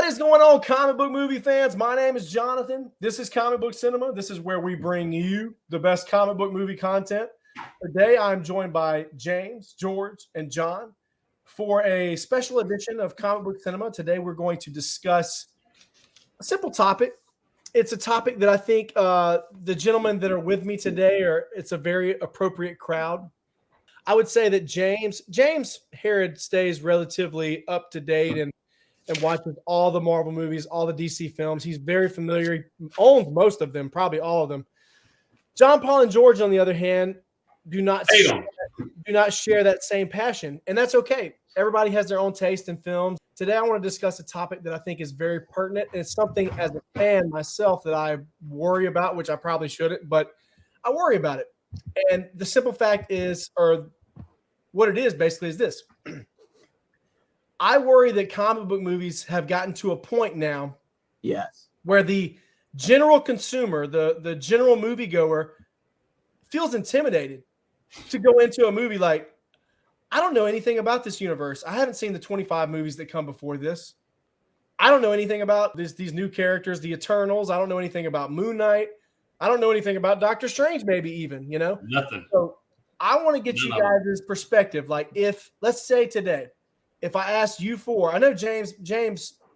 What is going on, comic book movie fans? My name is Jonathan. This is Comic Book Cinema. This is where we bring you the best comic book movie content. Today, I'm joined by James, George, and John for a special edition of Comic Book Cinema. Today, we're going to discuss a simple topic. It's a topic that I think the gentlemen that are with me today it's a very appropriate crowd. I would say that James Herod stays relatively up to date and watches all the Marvel movies, all the DC films. He's very familiar. He owns most of them, probably all of them. John, Paul, and George, on the other hand, do not share that same passion, and that's okay. Everybody has their own taste in films. Today, I want to discuss a topic that I think is very pertinent, and it's something as a fan myself that I worry about, which I probably shouldn't, but I worry about it. And the simple fact is, or what it is basically, is this. I worry that comic book movies have gotten to a point now, yes, where the general consumer, the general moviegoer, feels intimidated to go into a movie like, I don't know anything about this universe. I haven't seen the 25 movies that come before this. I don't know anything about these new characters, the Eternals. I don't know anything about Moon Knight. I don't know anything about Doctor Strange, maybe even, Nothing. So I want to get you guys' perspective. Like, let's say today, if I asked you four, I know James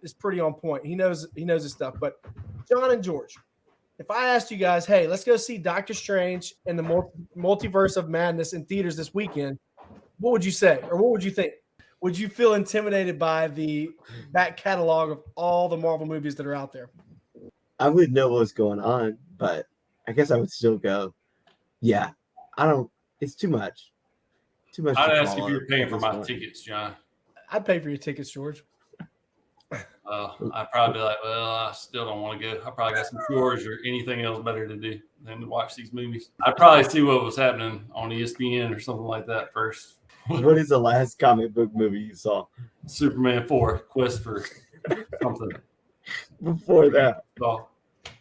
is pretty on point. He knows his stuff. But John and George, if I asked you guys, hey, let's go see Doctor Strange and the Multiverse of Madness in theaters this weekend, what would you say, or what would you think? Would you feel intimidated by the back catalog of all the Marvel movies that are out there? I wouldn't know what was going on, but I guess I would still go. Yeah, it's too much. Too much. I'd ask if you were paying for my tickets, John. I'd pay for your tickets, George. I'd probably be like, well, I still don't want to go. I probably got some chores or anything else better to do than to watch these movies. I'd probably see what was happening on ESPN or something like that first. What is the last comic book movie you saw? Superman 4, Quest for something. Before that.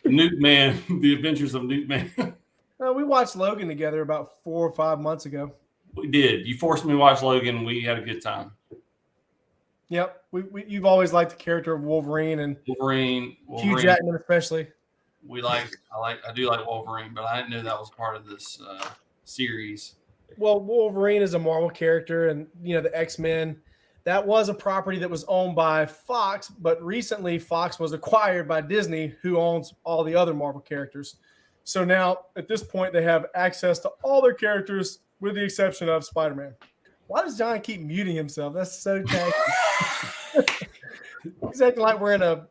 Nuke Man, The Adventures of Nuke Man. We watched Logan together about 4 or 5 months ago. We did. You forced me to watch Logan. We had a good time. Yep, you've always liked the character of Wolverine and Wolverine. Hugh Jackman especially. I do like Wolverine, but I didn't know that was part of this series. Well, Wolverine is a Marvel character, and the X-Men, that was a property that was owned by Fox, but recently Fox was acquired by Disney, who owns all the other Marvel characters. So now at this point they have access to all their characters with the exception of Spider-Man. Why does John keep muting himself? That's so tacky. He's acting like we're in a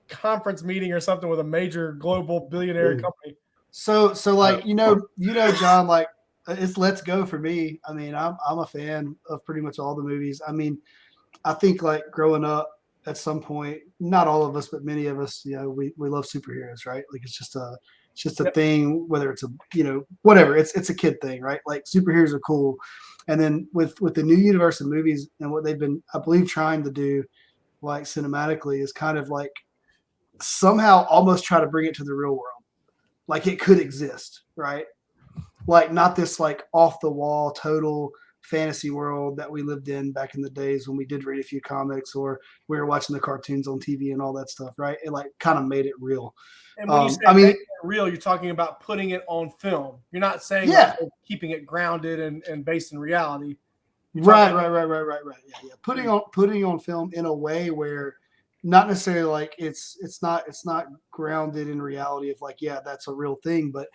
conference meeting or something with a major global billionaire company. So like John, like it's Let's Go for me. I mean, I'm a fan of pretty much all the movies. I mean, I think like growing up at some point, not all of us, but many of us, we love superheroes, right? Like it's just a thing, whether it's whatever, it's a kid thing, right? Like superheroes are cool. And then with the new universe of movies and what they've been, I believe, trying to do like cinematically is kind of like somehow almost try to bring it to the real world. Like it could exist, right? Like not this like off the wall, total fantasy world that we lived in back in the days when we did read a few comics or we were watching the cartoons on TV and all that stuff, right? It like kind of made it real. And when you say real, you're talking about putting it on film. You're not saying keeping it grounded and based in reality. Right. Yeah. Putting on film in a way where not necessarily like it's not grounded in reality of like, yeah, that's a real thing, but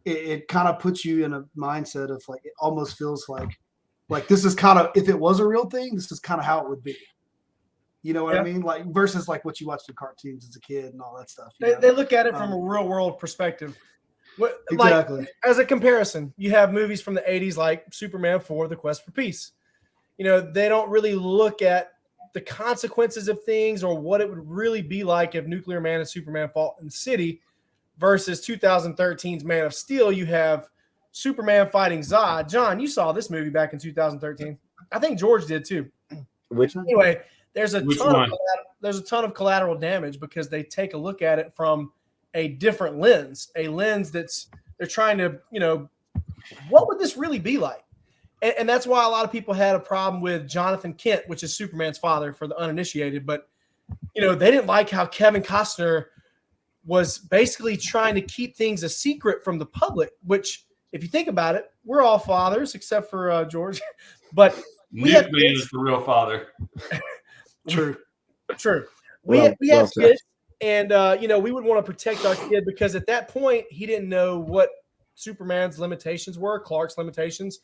it kind of puts you in a mindset of like, it almost feels like this is kind of, if it was a real thing, this is kind of how it would be. You know what I mean? Like versus like what you watched in cartoons as a kid and all that stuff. They look at it from a real world perspective. Exactly. Like, as a comparison, you have movies from the 80s like Superman 4, The Quest for Peace. They don't really look at the consequences of things or what it would really be like if Nuclear Man and Superman fought in the city versus 2013's Man of Steel. You have Superman fighting Zod. John, you saw this movie back in 2013. I think George did too. Which one? Anyway, there's a ton of collateral damage because they take a look at it from a different lens, a lens they're trying to, what would this really be like? And that's why a lot of people had a problem with Jonathan Kent, which is Superman's father for the uninitiated. But they didn't like how Kevin Costner was basically trying to keep things a secret from the public, which, if you think about it, we're all fathers except for George. But we have Nuke Man is the real father. True. We have kids, and we would want to protect our kid because at that point he didn't know what Superman's limitations were, Clark's limitations.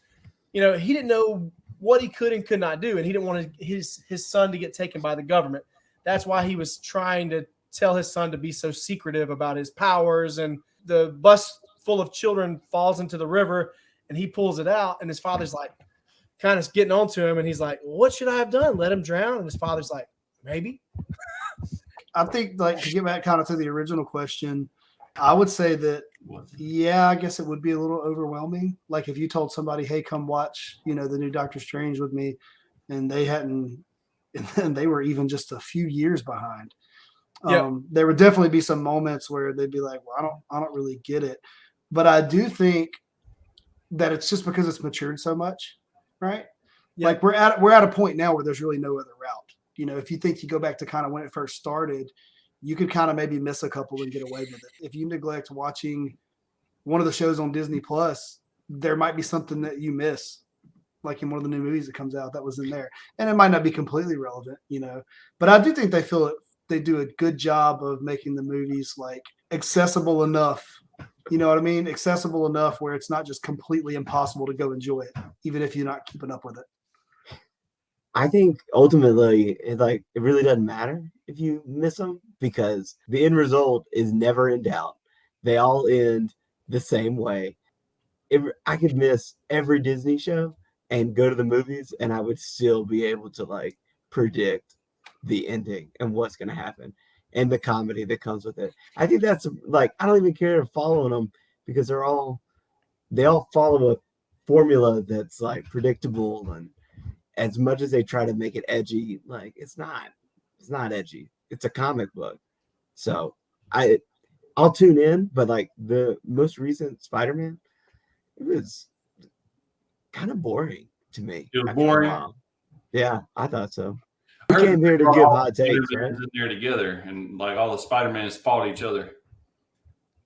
He didn't know what he could and could not do, and he didn't want his son to get taken by the government. That's why he was trying to tell his son to be so secretive about his powers. And the bus full of children falls into the river, and he pulls it out, and his father's like kind of getting on to him, and he's like, what should I have done? Let him drown? And his father's like, maybe. I think, like, to get back kind of to the original question, I would say that, yeah, I guess it would be a little overwhelming. Like if you told somebody, hey, come watch, the new Doctor Strange with me, and they hadn't, and then they were even just a few years behind. There would definitely be some moments where they'd be like, well, I don't really get it. But I do think that it's just because it's matured so much, right? Yeah. Like we're at a point now where there's really no other route. If you think you go back to kind of when it first started, you could kind of maybe miss a couple and get away with it. If you neglect watching one of the shows on Disney Plus, there might be something that you miss, like in one of the new movies that comes out that was in there. And it might not be completely relevant, but I do think they do a good job of making the movies like accessible enough, you know what I mean? Accessible enough where it's not just completely impossible to go enjoy it, even if you're not keeping up with it. I think ultimately it really doesn't matter if you miss them because the end result is never in doubt. They all end the same way. I could miss every Disney show and go to the movies and I would still be able to predict the ending and what's going to happen and the comedy that comes with it. I think that's I don't even care following them because they all follow a formula that's predictable, and as much as they try to make it edgy, it's not edgy. It's a comic book. So I'll tune in, but the most recent Spider-Man, it was kind of boring to me. It was boring. Yeah, I thought so. We came here to give hot takes, right? In there together, and all the Spider-Mans fought each other.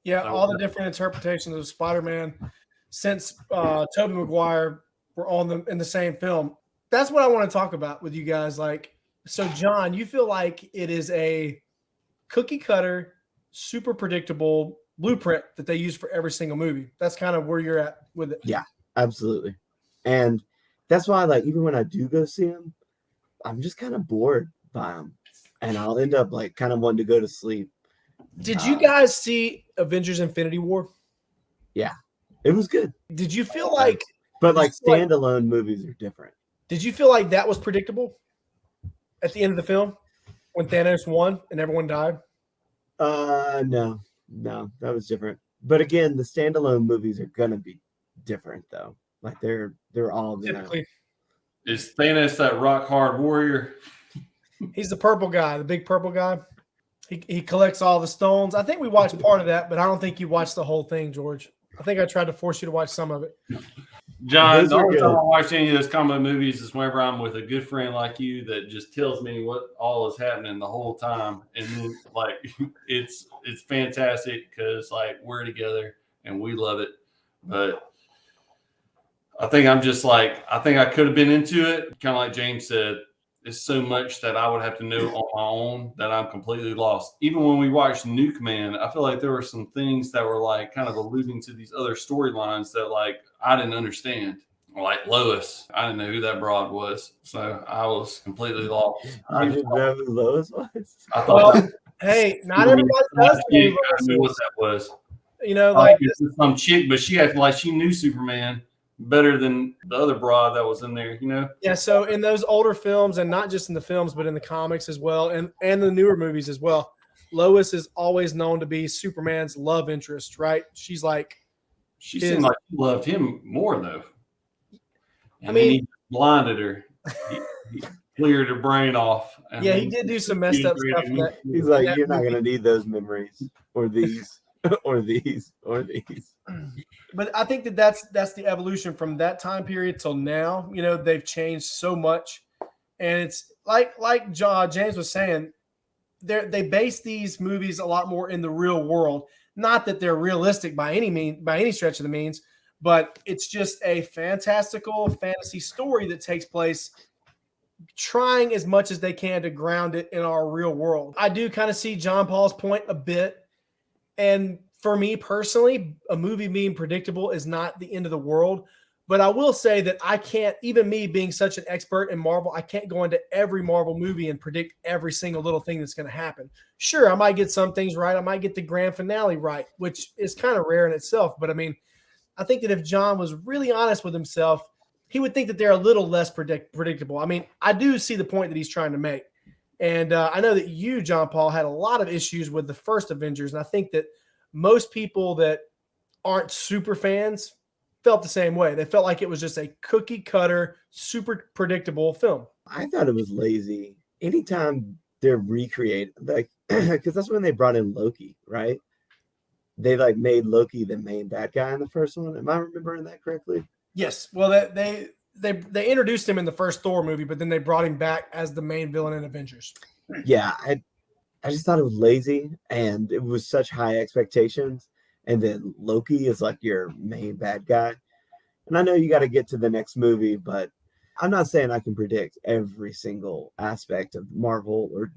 Yeah, all the different interpretations of Spider-Man since Tobey Maguire were in the same film. That's what I want to talk about with you guys. So John, you feel like it is a cookie cutter, super predictable blueprint that they use for every single movie. That's kind of where you're at with it. Yeah, absolutely. And that's why, even when I do go see them, I'm just kind of bored by them, and I'll end up kind of wanting to go to sleep. Did you guys see Avengers: Infinity War? Yeah, it was good. Did you feel but standalone movies are different. Did you feel like that was predictable at the end of the film when Thanos won and everyone died? No, that was different. But again, the standalone movies are gonna be different though. They're all typically. Is Thanos that rock hard warrior? He's the purple guy, the big purple guy. He collects all the stones. I think we watched part of that, but I don't think you watched the whole thing, George. I think I tried to force you to watch some of it. John, the only time I watch any of those comic movies is whenever I'm with a good friend like you that just tells me what all is happening the whole time. And then it's fantastic because we're together and we love it. But I think I'm just I think I could have been into it. Kind of like James said, it's so much that I would have to know on my own that I'm completely lost. Even when we watched Nuke Man, I feel like there were some things that were kind of alluding to these other storylines that I didn't understand. Like Lois, I didn't know who that broad was, so I was completely lost. I didn't know who Lois was. I thought, hey, not everybody does know what that was. It's some chick, but she acted like she knew Superman better than the other broad that was in there, Yeah, so in those older films, and not just in the films, but in the comics as well, and the newer movies as well, Lois is always known to be Superman's love interest, right? She seemed like she loved him more though. And then he blinded her. He cleared her brain off. Yeah, he did do some messed up stuff. He's like, you're not going to need those memories or these or these or these. But I think that's the evolution from that time period till now. They've changed so much, and it's like James was saying, they base these movies a lot more in the real world. Not that they're realistic by any stretch of the means, but it's just a fantastical fantasy story that takes place trying as much as they can to ground it in our real world. I do kind of see John Paul's point a bit. And for me personally, a movie being predictable is not the end of the world. But I will say that I can't, even me being such an expert in Marvel, I can't go into every Marvel movie and predict every single little thing that's going to happen. Sure, I might get some things right. I might get the grand finale right, which is kind of rare in itself. But I mean, I think that if John was really honest with himself, he would think that they're a little less predictable. I mean, I do see the point that he's trying to make. And I know that you, John Paul, had a lot of issues with the first Avengers. And I think that most people that aren't super fans felt the same way. They felt like it was just a cookie cutter, super predictable film. I thought it was lazy. Anytime they're recreated, like, because that's when they brought in Loki, right? They like made Loki the main bad guy in the first one. Am I remembering that correctly? Yes. Well, they introduced him in the first Thor movie, but then they brought him back as the main villain in Avengers. Yeah, I just thought it was lazy, and it was such high expectations. And then Loki is like your main bad guy. And I know you got to get to the next movie, but I'm not saying I can predict every single aspect of Marvel or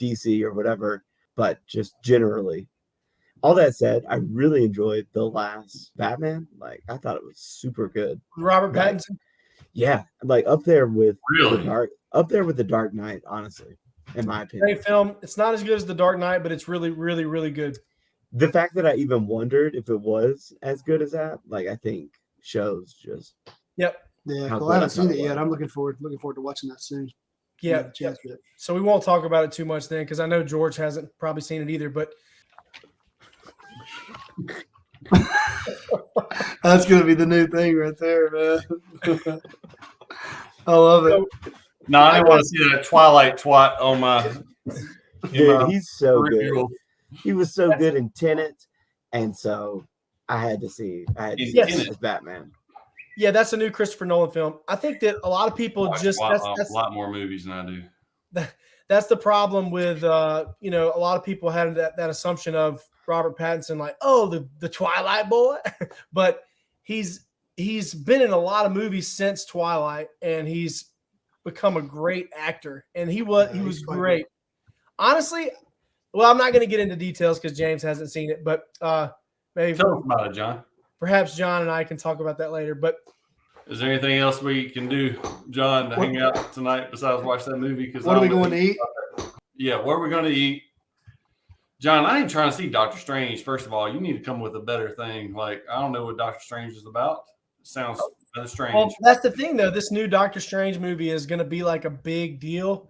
DC or whatever, but just generally. All that said, I really enjoyed the last Batman. Like, I thought it was super good. Robert Pattinson? Yeah, like up there with Really? the Dark Knight, honestly, in my opinion. Great film. It's not as good as The Dark Knight, but it's really, really, really good. The fact that I even wondered if it was as good as that, like, I think shows just. Yep. Yeah, How well, good I I haven't seen thought it it yet. was. I'm looking forward to watching that soon. Yeah. Chance yet. So we won't talk about it too much then, because I know George hasn't probably seen it either. But That's gonna be the new thing right there, man. I love it. No, I didn't want to see that Twilight twat on my. Dude, he's so good. peripheral. He was so good in Tenet, and so I had to see Yes. him as Batman. yeah, that's a new Christopher Nolan film. I think that a lot of people Watch just a lot more movies than I do. that's the problem with a lot of people had that assumption of Robert Pattinson, like, oh, the Twilight boy. But he's been in a lot of movies since Twilight, and he's become a great actor. And he was great. Honestly, well, I'm not going to get into details because James hasn't seen it, but maybe Tell us about it, John. perhaps John and I can talk about that later. But Is there anything else we can do, John, to hang out tonight besides watch that movie? Because What are we going to eat? Yeah, what are we going to eat? John, I ain't trying to see Doctor Strange. First of all, you need to come with a better thing. Like, I don't know what Doctor Strange is about. It sounds kind of strange. well, that's the thing, though. This new Doctor Strange movie is going to be like a big deal.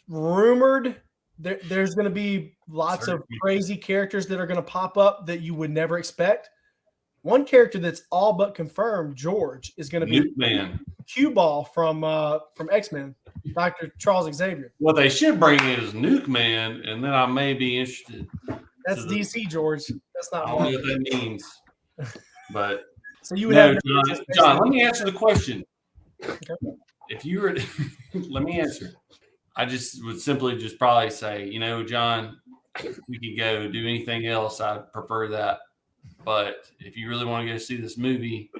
Rumored, there's going to be lots of crazy characters that are going to pop up that you would never expect. One character that's all but confirmed, George, is going to be Nuke Man. Cue Ball from X-Men, Dr. Charles Xavier. What they should bring is Nuke Man, and then I may be interested. That's to the- DC, George. That's I not don't know Marvel. what that means. But So you would no, have John, let me answer the question. If you were, let me answer. I just would simply just probably say, John, if we could go do anything else, I'd prefer that. But if you really want to go see this movie,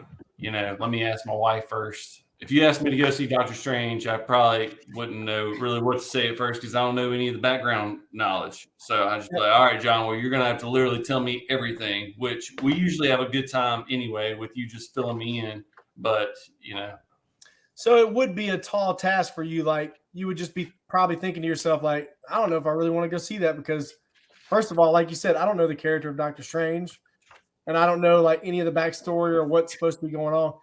let me ask my wife first. If you asked me to go see Doctor Strange, I probably wouldn't know really what to say at first because I don't know any of the background knowledge. So I just be like, all right, John, well, you're going to have to literally tell me everything, which we usually have a good time anyway with you just filling me in. But, So it would be a tall task for you. Like, you would just be probably thinking to yourself, like, I don't know if I really want to go see that because, first of all, like you said, I don't know the character of Doctor Strange, and I don't know like any of the backstory or what's supposed to be going on.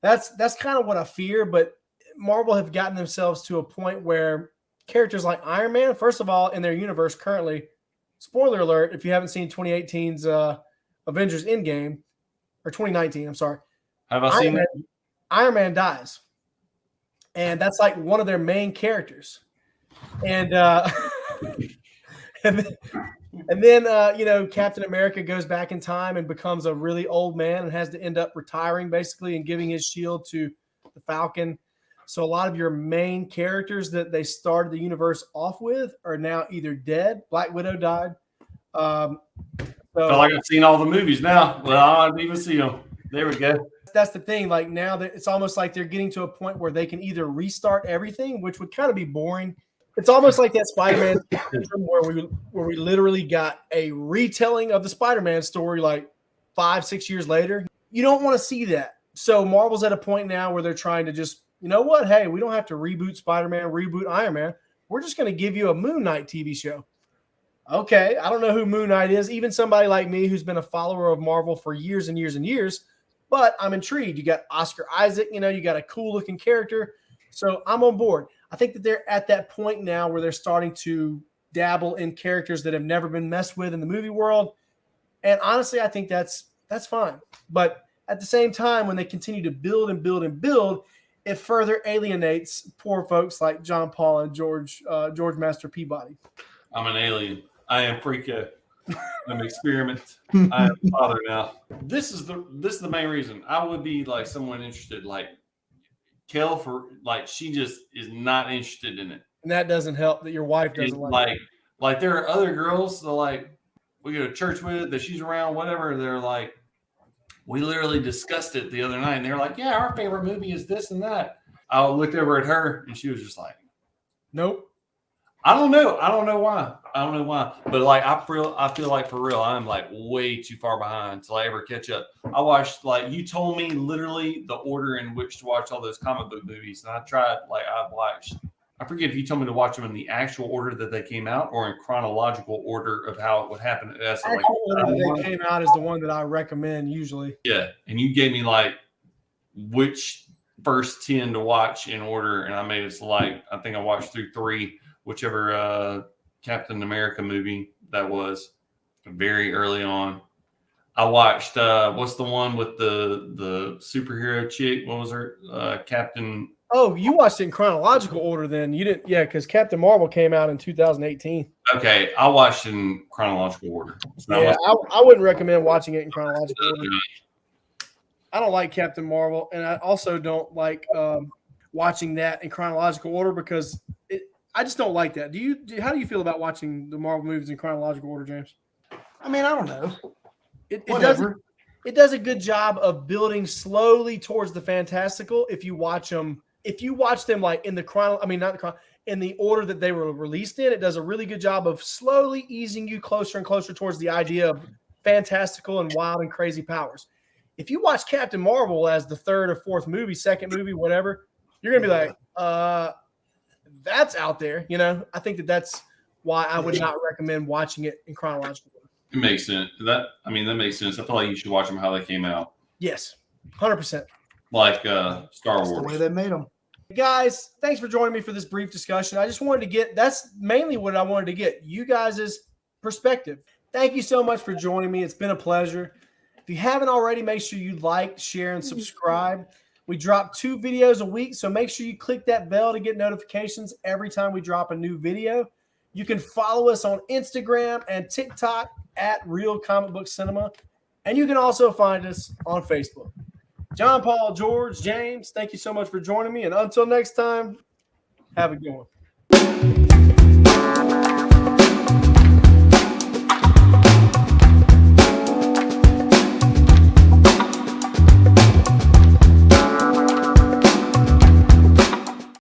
That's kind of what I fear. But Marvel have gotten themselves to a point where characters like Iron Man, first of all, in their universe currently, spoiler alert, if you haven't seen 2018's Avengers Endgame, or 2019, I'm sorry. have I seen it? Iron Man dies. And that's like one of their main characters. And and then Captain America goes back in time and becomes a really old man and has to end up retiring basically and giving his shield to the Falcon. So a lot of your main characters that they started the universe off with are now either dead. Black Widow died. Feel like I've seen all the movies now. Well, I didn't even see them. There we go. That's the thing. Like now that it's almost like they're getting to a point where they can either restart everything, which would kind of be boring. It's almost like that Spider-Man syndrome where we literally got a retelling of the Spider-Man story like 5-6 years later. You don't want to see that. So Marvel's at a point now where they're trying to just, you know what? Hey, we don't have to reboot Spider-Man, reboot Iron Man. We're just going to give you a Moon Knight TV show. Okay, I don't know who Moon Knight is. Even somebody like me who's been a follower of Marvel for years and years and years, but I'm intrigued. You got Oscar Isaac, you got a cool looking character. So I'm on board. I think that they're at that point now where they're starting to dabble in characters that have never been messed with in the movie world. And honestly, I think that's fine. But at the same time, when they continue to build and build and build, it further alienates poor folks like John Paul and George Master Peabody. I'm an alien. I am Freako. I'm experiment. I am a father now. This is the main reason. I would be like someone interested, like Kel, for like she just is not interested in it. And that doesn't help that your wife doesn't like there are other girls that like we go to church with that she's around, whatever. They're like, we literally discussed it the other night, and they're like, yeah, our favorite movie is this and that. I looked over at her, and she was just like, nope. I don't know why. But like I feel like for real, I'm like way too far behind till I ever catch up. I watched, like you told me, literally the order in which to watch all those comic book movies, and I tried. Like I watched. I forget if you told me to watch them in the actual order that they came out or in chronological order of how it would happen. That's the order that they came out is the one that I recommend usually. Yeah, and you gave me like which first 10 to watch in order, and I made it like I think I watched through 3, whichever Captain America movie that was very early on. I watched what's the one with the superhero chick? What was her? Captain. Oh, you watched it in chronological order then. You didn't, yeah, because Captain Marvel came out in 2018. Okay, I watched it in chronological order. So yeah, I wouldn't recommend watching it in chronological order. I don't like Captain Marvel, and I also don't like watching that in chronological order because I just don't like that. How do you feel about watching the Marvel movies in chronological order, James? I mean, I don't know. It does a good job of building slowly towards the fantastical. If you watch them like in the in the order that they were released in, it does a really good job of slowly easing you closer and closer towards the idea of fantastical and wild and crazy powers. If you watch Captain Marvel as the third or fourth movie, second movie, whatever, you're gonna be like, that's out there. I think that's why I would not recommend watching it in chronological order. It makes sense. That makes sense. I feel like you should watch them how they came out. Yes, 100%. Like Star Wars. The way they made them. Guys, thanks for joining me for this brief discussion. I just wanted to that's mainly what I wanted to get, you guys' perspective. Thank you so much for joining me. It's been a pleasure. If you haven't already, make sure you like, share, and subscribe. We drop 2 videos a week, so make sure you click that bell to get notifications every time we drop a new video. You can follow us on Instagram and TikTok at Real Comic Book Cinema, and you can also find us on Facebook. John Paul, George, James, thank you so much for joining me, and until next time, have a good one.